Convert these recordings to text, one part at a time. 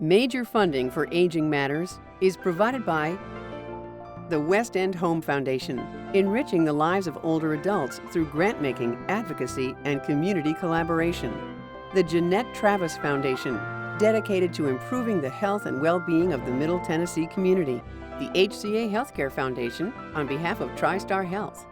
Major funding for Aging Matters is provided by the West End Home Foundation, enriching the lives of older adults through grant-making, advocacy, and community collaboration. The Jeanette Travis Foundation, dedicated to improving the health and well-being of the Middle Tennessee community. The HCA Healthcare Foundation, on behalf of TriStar Health.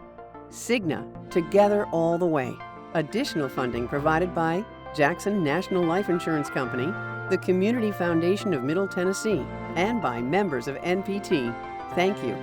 Cigna, together all the way. Additional funding provided by Jackson National Life Insurance Company, the Community Foundation of Middle Tennessee, and by members of NPT. Thank you.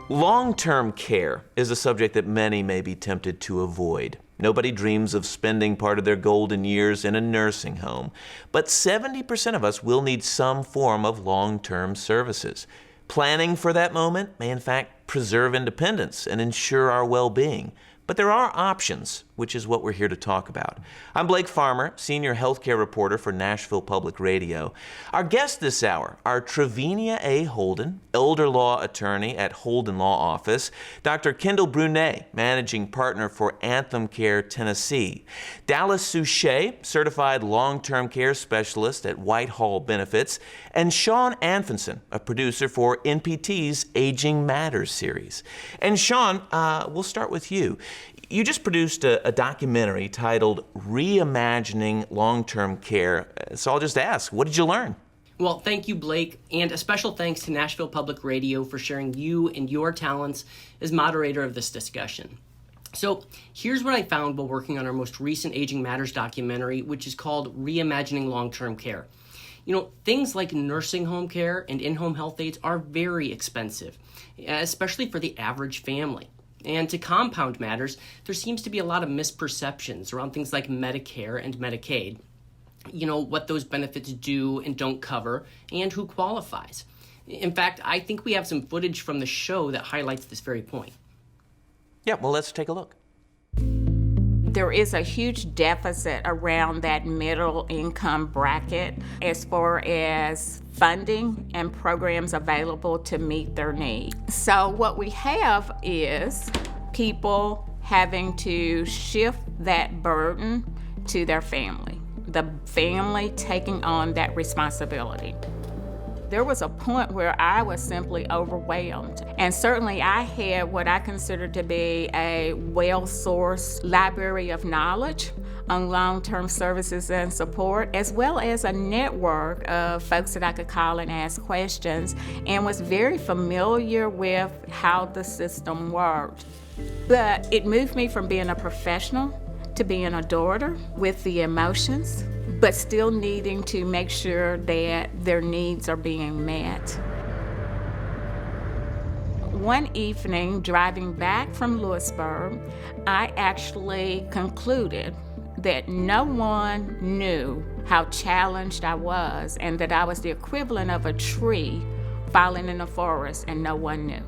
Long-term care is a subject that many may be tempted to avoid. Nobody dreams of spending part of their golden years in a nursing home, but 70% of us will need some form of long-term services. Planning for that moment may in fact preserve independence and ensure our well-being. But there are options, which is what we're here to talk about. I'm Blake Farmer, senior healthcare reporter for Nashville Public Radio. Our guest this hour are Travinia A. Holden, elder law attorney at Holden Law Office, Dr. Kendall Brunet, managing partner for Anthem Care Tennessee, Dallas Suchet, certified long-term care specialist at Whitehall Benefits, and Sean Anfinson, a producer for NPT's Aging Matters series. And Sean, we'll start with you. You just produced a documentary titled Reimagining Long-Term Care. So I'll just ask, what did you learn? Well, thank you, Blake, and a special thanks to Nashville Public Radio for sharing you and your talents as moderator of this discussion. So here's what I found while working on our most recent Aging Matters documentary, which is called Reimagining Long-Term Care. You know, things like nursing home care and in-home health aides are very expensive, especially for the average family. And to compound matters, there seems to be a lot of misperceptions around things like Medicare and Medicaid. You know, what those benefits do and don't cover, and who qualifies. In fact, I think we have some footage from the show that highlights this very point. Yeah, well, let's take a look. There is a huge deficit around that middle income bracket as far as funding and programs available to meet their needs. So what we have is people having to shift that burden to their family, the family taking on that responsibility. There was a point where I was simply overwhelmed. And certainly I had what I consider to be a well-sourced library of knowledge on long-term services and support, as well as a network of folks that I could call and ask questions, and was very familiar with how the system worked. But it moved me from being a professional to being a daughter with the emotions, but still needing to make sure that their needs are being met. One evening, driving back from Lewisburg, I actually concluded that no one knew how challenged I was, and that I was the equivalent of a tree falling in the forest and no one knew.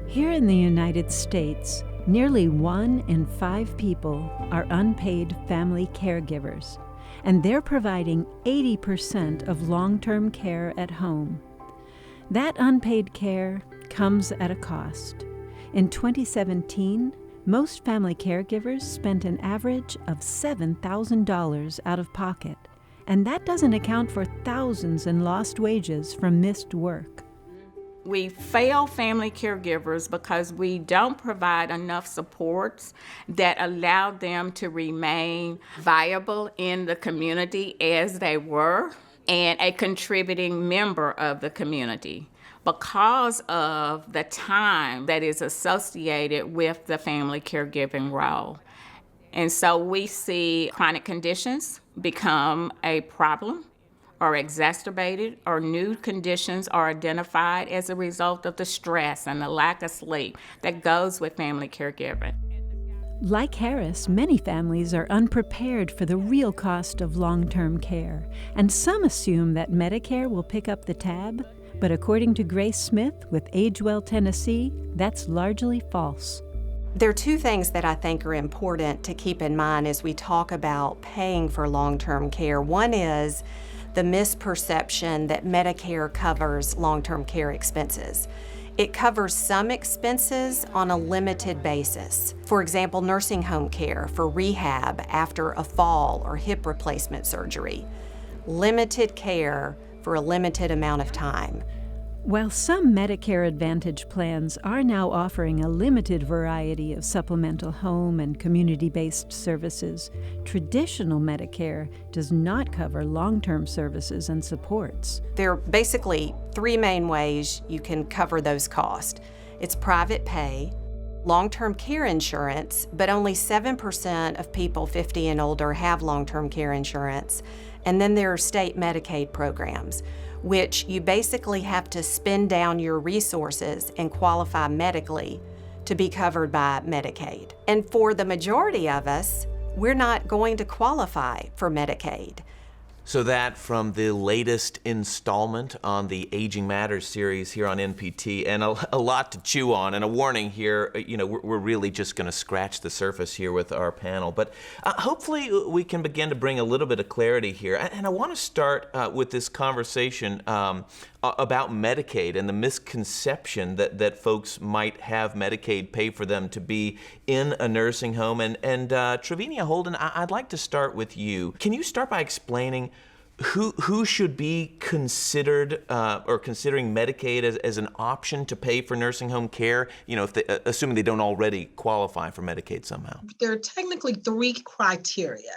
Here in the United States, nearly 1 in 5 people are unpaid family caregivers, and they're providing 80% of long-term care at home. That unpaid care comes at a cost. In 2017, most family caregivers spent an average of $7,000 out of pocket, and that doesn't account for thousands in lost wages from missed work. We fail family caregivers because we don't provide enough supports that allow them to remain viable in the community as they were and a contributing member of the community because of the time that is associated with the family caregiving role. And so we see chronic conditions become a problem or exacerbated, or new conditions are identified as a result of the stress and the lack of sleep that goes with family caregiving. Like Harris, many families are unprepared for the real cost of long-term care, and some assume that Medicare will pick up the tab, but according to Grace Smith with AgeWell Tennessee, that's largely false. There are two things that I think are important to keep in mind as we talk about paying for long-term care. One is the misperception that Medicare covers long-term care expenses. It covers some expenses on a limited basis. For example, nursing home care for rehab after a fall or hip replacement surgery. Limited care for a limited amount of time. While some Medicare Advantage plans are now offering a limited variety of supplemental home and community-based services, traditional Medicare does not cover long-term services and supports. There are basically three main ways you can cover those costs. It's private pay, long-term care insurance, but only 7% of people 50 and older have long-term care insurance, and then there are state Medicaid programs, which you basically have to spend down your resources and qualify medically to be covered by Medicaid. And for the majority of us, we're not going to qualify for Medicaid. So that from the latest installment on the Aging Matters series here on NPT, and a lot to chew on, and a warning here, we're really just going to scratch the surface here with our panel. But hopefully we can begin to bring a little bit of clarity here. And I want to start with this conversation about Medicaid and the misconception that folks might have Medicaid pay for them to be in a nursing home. And Travinia Holden, I'd like to start with you. Can you start by explaining who should be considered or considering Medicaid as an option to pay for nursing home care, if they, assuming they don't already qualify for Medicaid somehow? There are technically three criteria,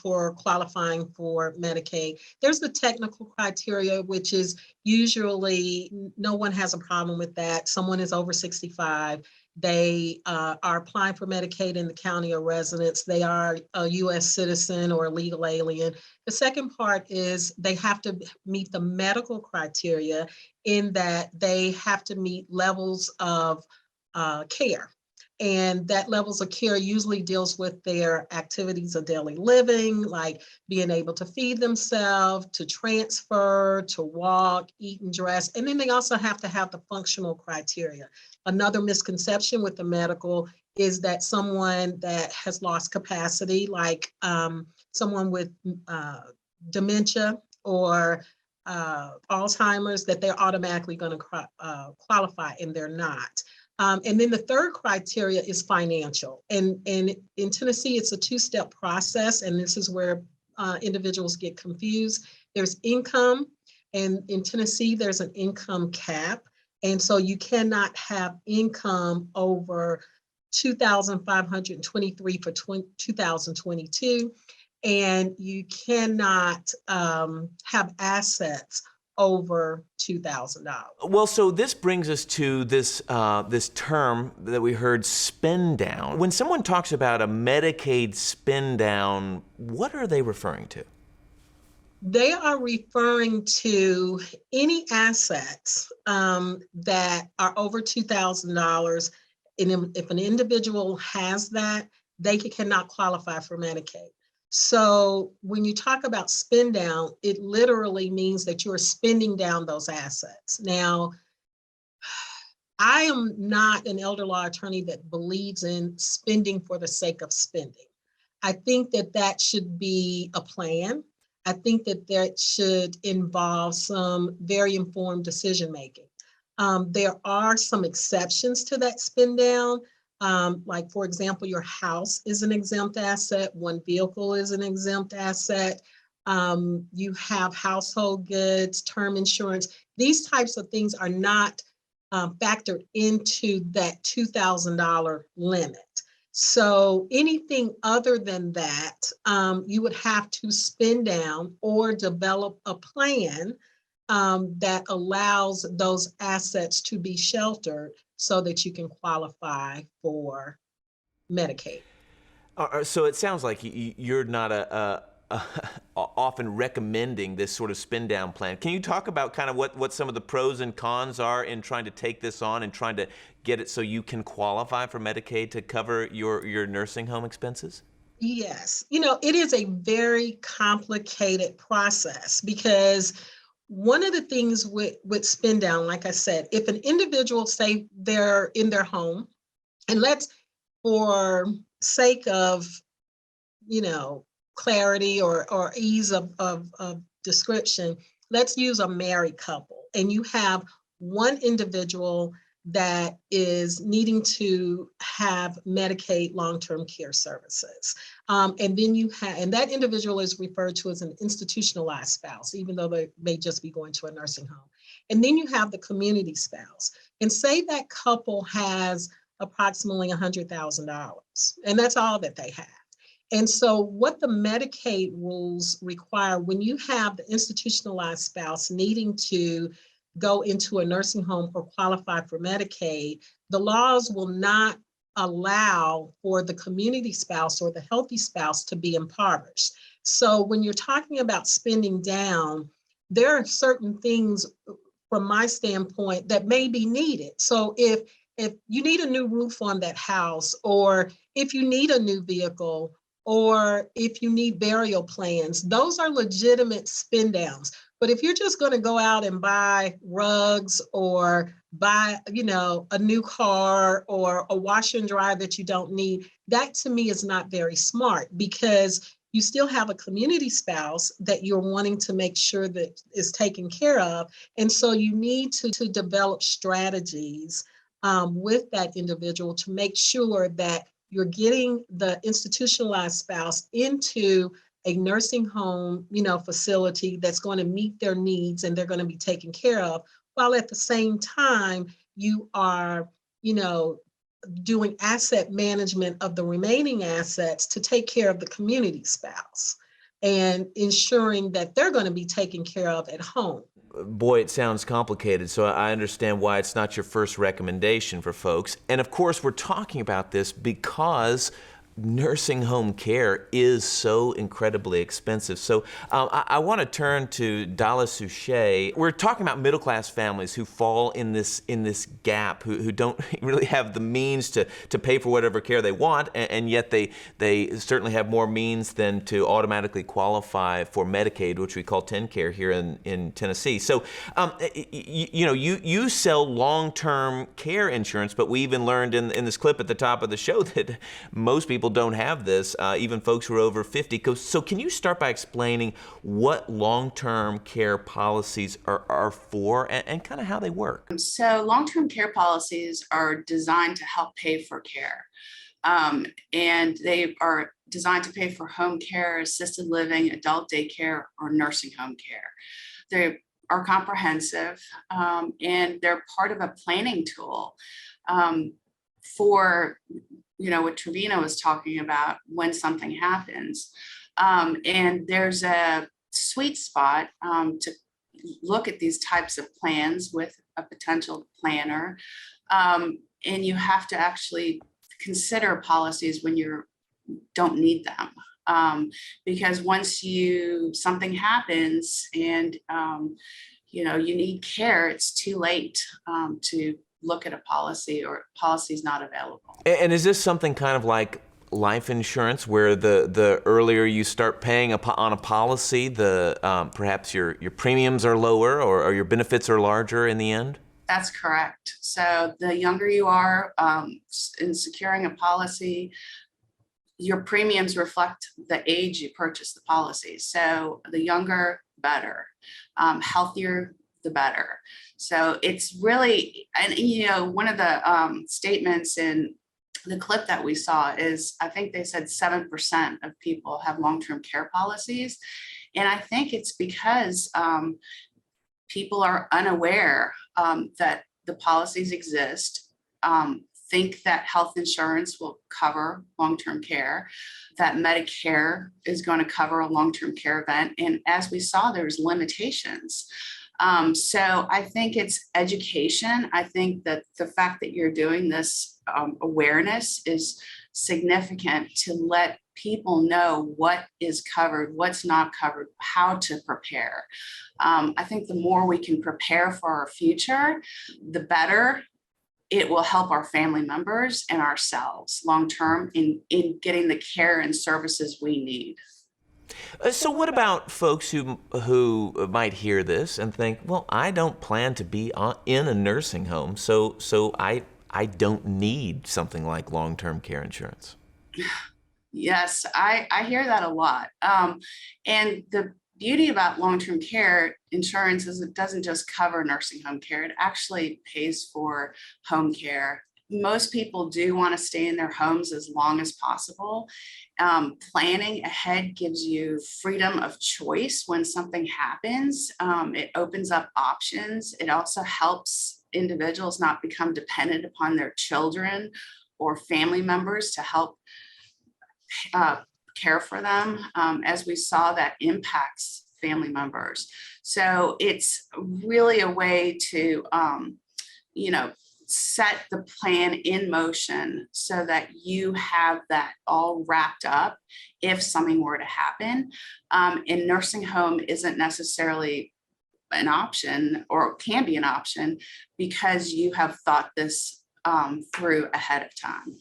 for qualifying for Medicaid. There's the technical criteria, which is usually no one has a problem with that. Someone is over 65. They are applying for Medicaid in the county of residence. They are a U.S. citizen or a legal alien. The second part is they have to meet the medical criteria in that they have to meet levels of care. And that levels of care usually deals with their activities of daily living, like being able to feed themselves, to transfer, to walk, eat and dress. And then they also have to have the functional criteria. Another misconception with the medical is that someone that has lost capacity, like someone with dementia or Alzheimer's, that they're automatically going to qualify, and they're not. And then the third criteria is financial. And in Tennessee, it's a two-step process, and this is where individuals get confused. There's income, and in Tennessee, there's an income cap. And so you cannot have income over $2,523 for 2022, and you cannot have assets over $2,000. Well, so this brings us to this term that we heard, spend down. When someone talks about a Medicaid spend down, what are they referring to? They are referring to any assets that are over $2,000. And if an individual has that, they cannot qualify for Medicaid. So when you talk about spend down, it literally means that you're spending down those assets. Now, I am not an elder law attorney that believes in spending for the sake of spending. I think that should be a plan. I think that should involve some very informed decision making. There are some exceptions to that spend down. Like, for example, your house is an exempt asset. One vehicle is an exempt asset. You have household goods, term insurance. These types of things are not factored into that $2,000 limit. So anything other than that, you would have to spend down or develop a plan that allows those assets to be sheltered so that you can qualify for Medicaid. So it sounds like you're not often recommending this sort of spend down plan. Can you talk about kind of what some of the pros and cons are in trying to take this on and trying to get it so you can qualify for Medicaid to cover your nursing home expenses? Yes, it is a very complicated process because one of the things with spend down, like I said, if an individual, say they're in their home, and let's, for sake of, clarity or ease of description, let's use a married couple, and you have one individual that is needing to have Medicaid long-term care services. And then you have, and that individual is referred to as an institutionalized spouse, even though they may just be going to a nursing home. And then you have the community spouse. And say that couple has approximately $100,000, and that's all that they have. And so what the Medicaid rules require, when you have the institutionalized spouse needing to go into a nursing home or qualify for Medicaid, the laws will not allow for the community spouse or the healthy spouse to be impoverished. So when you're talking about spending down, there are certain things from my standpoint that may be needed. So if you need a new roof on that house, or if you need a new vehicle, or if you need burial plans, those are legitimate spend downs. But if you're just going to go out and buy rugs or buy, a new car or a washer and dryer that you don't need, that to me is not very smart, because you still have a community spouse that you're wanting to make sure that is taken care of. And so you need to develop strategies with that individual to make sure that you're getting the institutionalized spouse into a nursing home, facility that's going to meet their needs and they're going to be taken care of, while at the same time you are, doing asset management of the remaining assets to take care of the community spouse and ensuring that they're going to be taken care of at home. Boy, it sounds complicated, so I understand why it's not your first recommendation for folks. And of course, we're talking about this because nursing home care is so incredibly expensive. So I want to turn to Dala Suchet. We're talking about middle-class families who fall in this gap, who don't really have the means to pay for whatever care they want, and yet they certainly have more means than to automatically qualify for Medicaid, which we call TennCare here in Tennessee. So you sell long-term care insurance, but we even learned in this clip at the top of the show that most people don't have this, even folks who are over 50. So can you start by explaining what long-term care policies are for and kind of how they work? So long-term care policies are designed to help pay for care. And they are designed to pay for home care, assisted living, adult daycare, or nursing home care. They are comprehensive, and they're part of a planning tool for what Trevina was talking about when something happens. And there's a sweet spot to look at these types of plans with a potential planner. And you have to actually consider policies when you don't need them. Because once something happens and you need care, it's too late to look at a policy, or policy's not available. And is this something kind of like life insurance, where the earlier you start paying on a policy, the perhaps your premiums are lower or your benefits are larger in the end? That's correct. So the younger you are in securing a policy, your premiums reflect the age you purchase the policy. So the younger, better, healthier, the better. So it's really, and one of the statements in the clip that we saw is, I think they said 7% of people have long-term care policies. And I think it's because people are unaware that the policies exist, think that health insurance will cover long-term care, that Medicare is going to cover a long-term care event. And as we saw, there's limitations. So I think it's education. I think that the fact that you're doing this awareness is significant to let people know what is covered, what's not covered, how to prepare. I think the more we can prepare for our future, the better it will help our family members and ourselves long-term in getting the care and services we need. So what about folks who might hear this and think, well, I don't plan to be in a nursing home, so I don't need something like long-term care insurance? Yes, I hear that a lot. And beauty about long-term care insurance is it doesn't just cover nursing home care, it actually pays for home care. Most people do want to stay in their homes as long as possible. Planning ahead gives you freedom of choice when something happens. It opens up options. It also helps individuals not become dependent upon their children or family members to help care for them, as we saw that impacts family members. So it's really a way to, set the plan in motion so that you have that all wrapped up if something were to happen. And nursing home isn't necessarily an option, or can be an option, because you have thought this through ahead of time.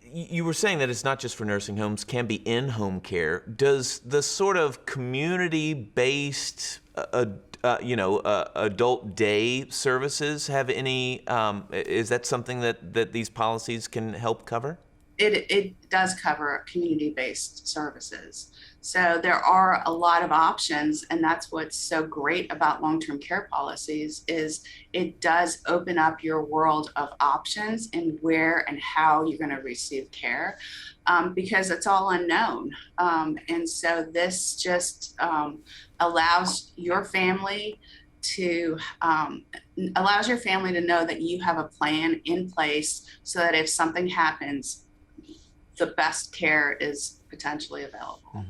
You were saying that it's not just for nursing homes, can be in-home care. Does the sort of community-based, adult day services have any? Is that something that these policies can help cover? It does cover community-based services. So there are a lot of options, and that's what's so great about long-term care policies is it does open up your world of options and where and how you're going to receive care, because it's all unknown. And so this just allows your family to know that you have a plan in place so that if something happens, the best care is potentially available.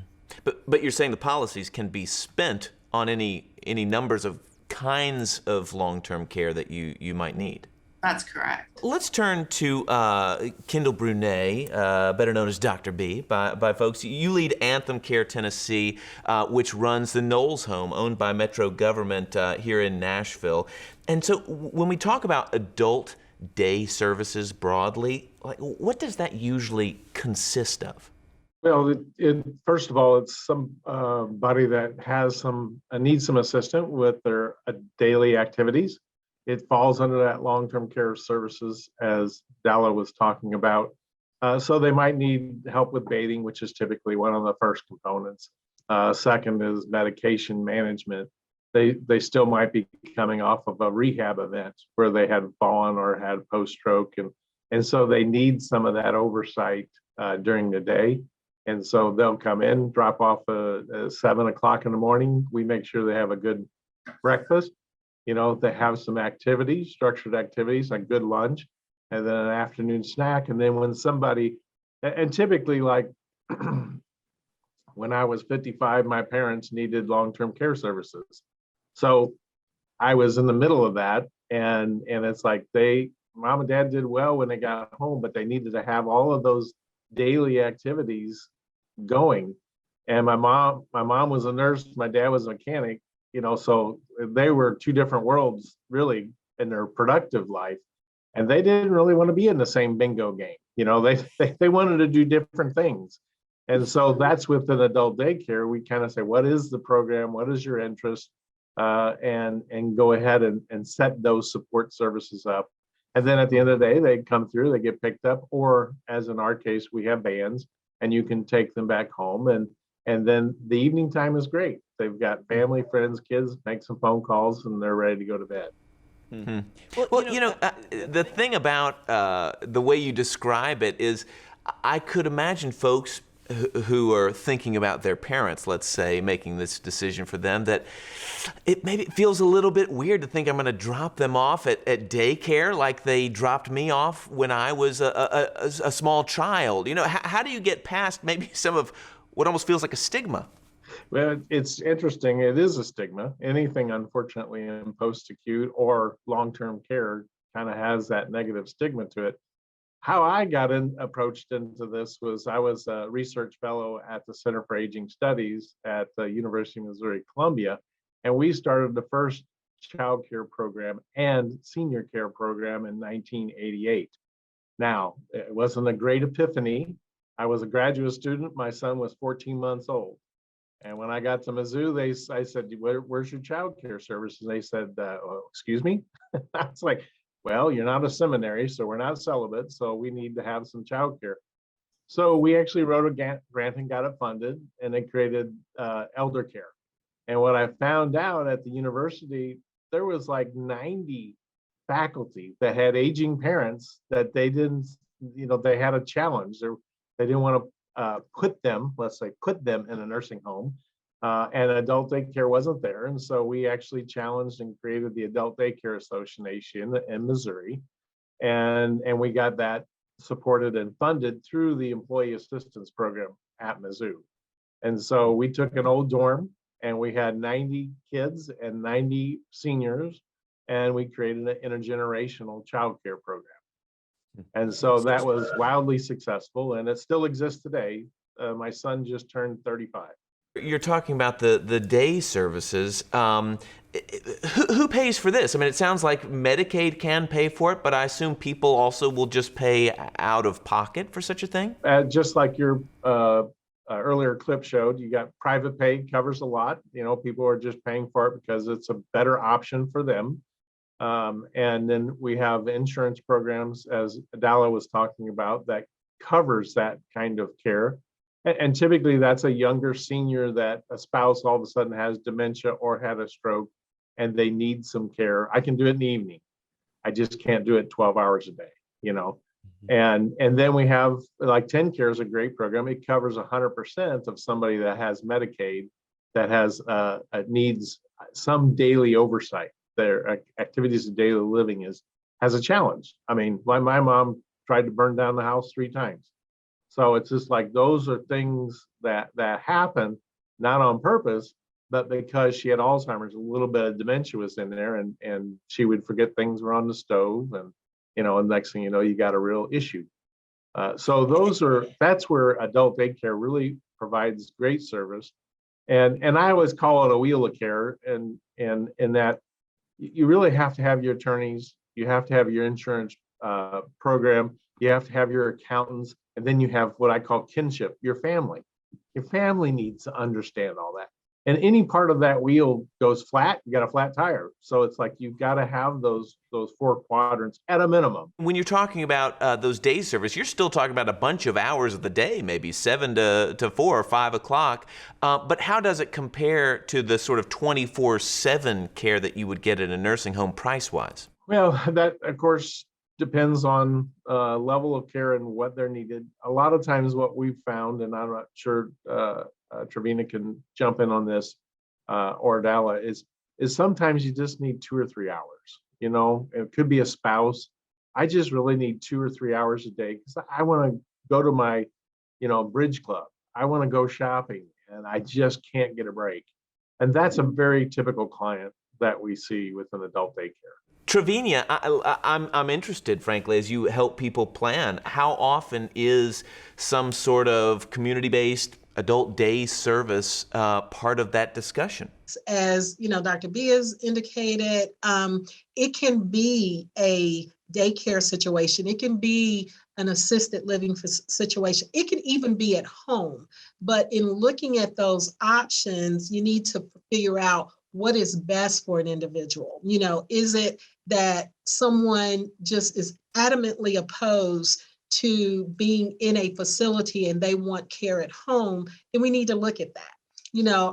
But you're saying the policies can be spent on any numbers of kinds of long-term care that you might need. That's correct. Let's turn to Kendall Brunet, better known as Dr. B by folks. You lead Anthem Care Tennessee, which runs the Knowles Home, owned by Metro government here in Nashville. And so when we talk about adult day services broadly, what does that usually consist of? Well, first of all, it's somebody that has needs some assistance with their daily activities. It falls under that long-term care services, as Dalla was talking about. So they might need help with bathing, which is typically one of the first components. Second is medication management. They still might be coming off of a rehab event where they had fallen or had post-stroke, and so they need some of that oversight during the day. And so they'll come in, drop off at 7 o'clock in the morning. We make sure they have a good breakfast. They have some activities, structured activities, a good lunch, and then an afternoon snack. And then when and typically like when I was 55, my parents needed long-term care services. So I was in the middle of that. And it's like mom and dad did well when they got home, but they needed to have all of those daily activities going. And my mom was a nurse, my dad was a mechanic, so they were two different worlds really in their productive life, and they didn't really want to be in the same bingo game. They wanted to do different things. And so that's with an adult daycare, we kind of say, what is the program, what is your interest, and go ahead and set those support services up. And then at the end of the day, they come through, they get picked up, or as in our case, we have vans and you can take them back home. And then the evening time is great. They've got family, friends, kids, make some phone calls, and they're ready to go to bed. Mm-hmm. Well, the thing about the way you describe it is I could imagine folks who are thinking about their parents, let's say, making this decision for them, that it maybe feels a little bit weird to think I'm going to drop them off at daycare like they dropped me off when I was a small child. How do you get past maybe some of what almost feels like a stigma? Well, it's interesting. It is a stigma. Anything, unfortunately, in post-acute or long-term care kind of has that negative stigma to it. How I got approached into this was I was a research fellow at the Center for Aging Studies at the University of Missouri Columbia, and we started the first child care program and senior care program in 1988. Now, it wasn't a great epiphany. I was a graduate student. My son was 14 months old. And when I got to Mizzou, I said, where's your child care service? And they said, excuse me? I was like, well, you're not a seminary, so we're not celibate, so we need to have some childcare. So we actually wrote a grant and got it funded, and it created elder care. And what I found out at the university, there was like 90 faculty that had aging parents that they didn't, they had a challenge. They didn't want to put them in a nursing home. And adult daycare wasn't there. And so we actually challenged and created the Adult Daycare Association in Missouri. And we got that supported and funded through the Employee Assistance Program at Mizzou. And so we took an old dorm and we had 90 kids and 90 seniors, and we created an intergenerational childcare program. And so that was wildly successful, and it still exists today. My son just turned 35. You're talking about the day services. Who pays for this? I mean, it sounds like Medicaid can pay for it, but I assume people also will just pay out of pocket for such a thing? Just like your earlier clip showed, you got private pay covers a lot. People are just paying for it because it's a better option for them. And then we have insurance programs, as Adala was talking about, that covers that kind of care. And typically that's a younger senior that a spouse all of a sudden has dementia or had a stroke and they need some care. I can do it in the evening. I just can't do it 12 hours a day, And then we have, like 10 Care is a great program. It covers 100% of somebody that has Medicaid that has needs some daily oversight. Their activities of daily living has a challenge. I mean, my mom tried to burn down the house 3 times. So it's just like, those are things that happen, not on purpose, but because she had Alzheimer's, a little bit of dementia was in there, and she would forget things were on the stove, and and next thing you know, you got a real issue. So that's where adult daycare really provides great service, and I always call it a wheel of care, and in that you really have to have your attorneys, you have to have your insurance program, you have to have your accountants, and then you have what I call kinship, your family. Your family needs to understand all that. And any part of that wheel goes flat, you got a flat tire. So it's like you've got to have those 4 quadrants at a minimum. When you're talking about those day service, you're still talking about a bunch of hours of the day, maybe 7 to 4 or 5 o'clock. But how does it compare to the sort of 24/7 care that you would get at a nursing home price-wise? Well, that, of course, depends on level of care and what they're needed. A lot of times what we've found, and I'm not sure Trevina can jump in on this, or Dalla, is sometimes you just need 2 or 3 hours. It could be a spouse. I just really need 2 or 3 hours a day because I want to go to my, bridge club. I want to go shopping, and I just can't get a break. And that's a very typical client that we see with an adult daycare. Trevina, I'm interested, frankly, as you help people plan. How often is some sort of community-based adult day service part of that discussion? As Dr. B has indicated, it can be a daycare situation. It can be an assisted living situation. It can even be at home. But in looking at those options, you need to figure out what is best for an individual. Is it that someone just is adamantly opposed to being in a facility and they want care at home? Then we need to look at that.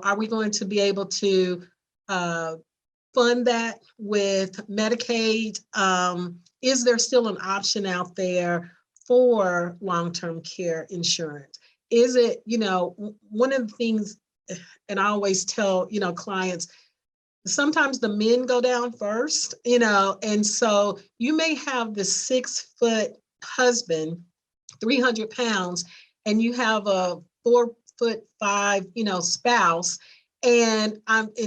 Are we going to be able to fund that with Medicaid? Is there still an option out there for long-term care insurance? Is it, one of the things, and I always tell, clients, sometimes the men go down first, and so you may have the 6-foot husband, 300 pounds, and you have a 4'5", spouse. And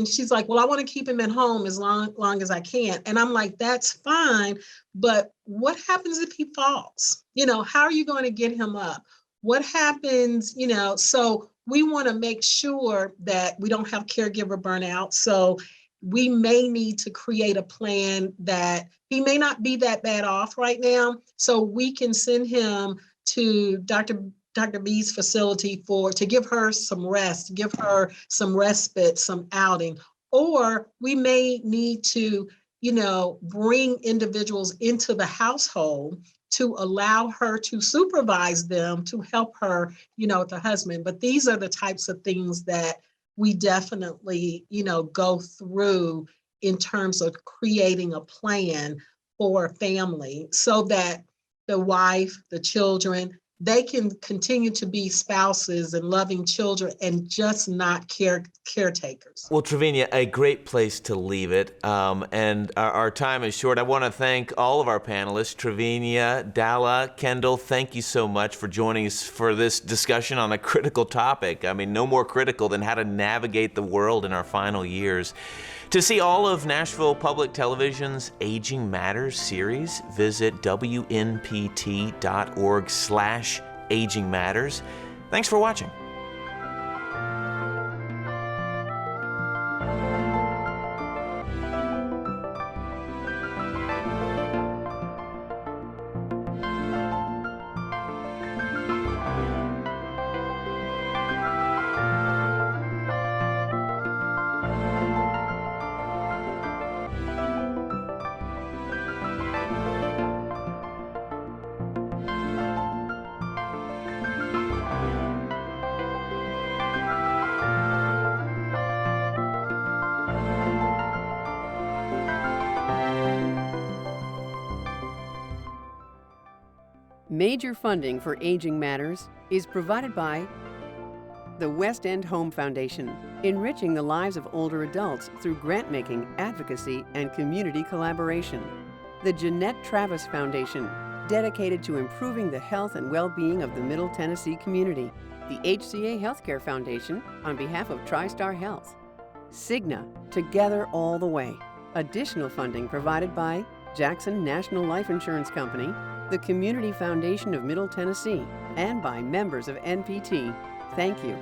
she's like, well, I want to keep him at home as long as I can. And I'm like, that's fine. But what happens if he falls? How are you going to get him up? What happens, so we want to make sure that we don't have caregiver burnout. So we may need to create a plan that he may not be that bad off right now. So we can send him to Dr. B's facility to give her some rest, give her some respite, some outing. Or we may need to, bring individuals into the household to allow her to supervise them, to help her, with the husband. But these are the types of things that we definitely, go through in terms of creating a plan for a family so that the wife, the children, they can continue to be spouses and loving children and just not caretakers. Well, Travinia, a great place to leave it. And our time is short. I want to thank all of our panelists, Travinia, Dalla, Kendall. Thank you so much for joining us for this discussion on a critical topic. I mean, no more critical than how to navigate the world in our final years. To see all of Nashville Public Television's Aging Matters series, visit WNPT.org/Aging Matters. Thanks for watching. Major funding for Aging Matters is provided by the West End Home Foundation, enriching the lives of older adults through grant-making, advocacy, and community collaboration. The Jeanette Travis Foundation, dedicated to improving the health and well-being of the Middle Tennessee community. The HCA Healthcare Foundation, on behalf of TriStar Health. Cigna, together all the way. Additional funding provided by Jackson National Life Insurance Company, the Community Foundation of Middle Tennessee, and by members of NPT. Thank you.